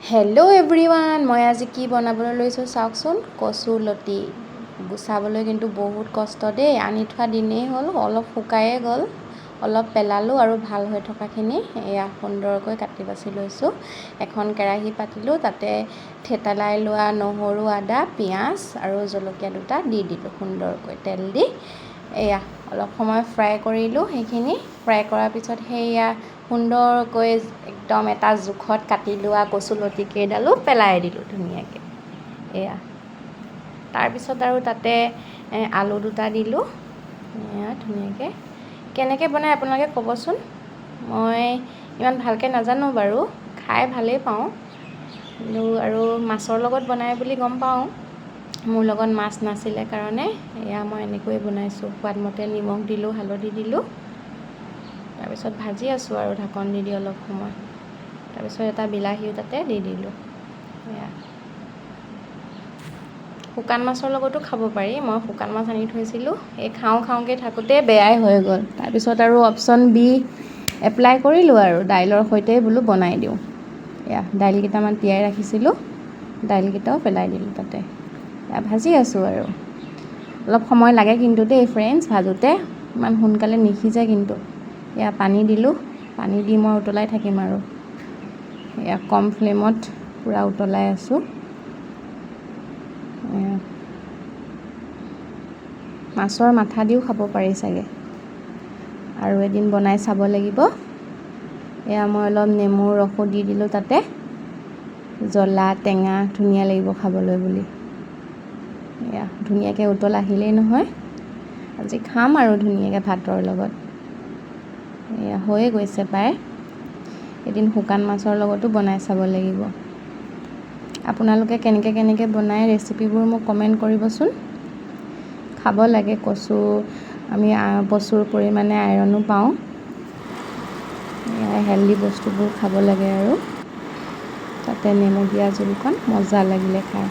Hello' everyone, মই আজি কি বনাবলৈ লৈছোঁ চাওকচোন। কচুলতি গুচাবলৈ কিন্তু বহুত কষ্ট দেই। আনি থোৱা দিনেই হ'ল, অলপ শুকায়ে গ'ল, অলপ পেলালোঁ আৰু ভাল হৈ থকাখিনি এয়া সুন্দৰকৈ কাটি বাছি লৈছোঁ। এখন কেৰাহী পাতিলোঁ, তাতে থেতালাই লোৱা নহৰু, আদা, পিঁয়াজ আৰু জলকীয়া দুটা দি দিলোঁ সুন্দৰকৈ তেল দি। এয়া অলপ সময় ফ্ৰাই কৰিলোঁ। সেইখিনি ফ্ৰাই কৰাৰ পিছত সেয়া সুন্দৰকৈ একদম এটা জোখত কাটি লোৱা কচুলতি কেইডালো পেলাই দিলোঁ ধুনীয়াকৈ। এয়া তাৰপিছত আৰু তাতে আলু দুটা দিলোঁ। এয়া ধুনীয়াকৈ কেনেকৈ বনাই আপোনালোকে ক'বচোন। মই ইমান ভালকৈ নাজানো বাৰু, খাই ভালেই পাওঁ কিন্তু আৰু মাছৰ লগত বনাই বুলি গম পাওঁ। মোৰ লগত মাছ নাছিলে কাৰণে এয়া মই এনেকৈয়ে বনাইছোঁ। সোৱাদমতে নিমখ দিলোঁ, হালধি দিলোঁ, তাৰপিছত ভাজি আছোঁ আৰু ঢাকন দি অলপ সময়। তাৰপিছত এটা বিলাহীও তাতে দি দিলোঁ। এয়া শুকান মাছৰ লগতো খাব পাৰি। মই শুকান মাছ আনি থৈছিলোঁ, এই খাওঁকৈ থাকোঁতে বেয়াই হৈ গ'ল। তাৰপিছত আৰু অপশ্যন বি এপ্লাই কৰিলোঁ আৰু দাইলৰ সৈতে বোলো বনাই দিওঁ। এয়া দাইল কেইটামান তিয়াই ৰাখিছিলোঁ, দাইলকেইটাও পেলাই দিলোঁ তাতে। এয়া ভাজি আছোঁ আৰু অলপ সময় লাগে কিন্তু দেই ফ্ৰেণ্ডছ ভাজোঁতে, ইমান সোনকালে নিসিজে কিন্তু। এয়া পানী দিলোঁ, পানী দি মই উতলাই থাকিম আৰু এয়া কম ফ্লেমত পূৰা উতলাই আছোঁ। মাছৰ মাথা দিও খাব পাৰি চাগে, আৰু এদিন বনাই চাব লাগিব। এয়া মই অলপ নেমুৰ ৰসো দি দিলোঁ তাতে, জ্বলা টেঙা ধুনীয়া লাগিব খাবলৈ বুলি। এয়া ধুনীয়াকৈ উতল আহিলেই নহয়, আজি খাম আৰু ধুনীয়াকৈ ভাতৰ লগত। এয়া হৈয়ে গৈছে প্ৰায়। এদিন শুকান মাছৰ লগতো বনাই চাব লাগিব। আপোনালোকে কেনেকৈ বনায় ৰেচিপিবোৰ মোক কমেণ্ট কৰিবচোন। খাব লাগে কচু, আমি প্ৰচুৰ পৰিমাণে আইৰণো পাওঁ। হেল্ডি বস্তুবোৰ খাব লাগে আৰু তাতে নেমু দিয়া জোলকণ মজা লাগিলে খাই।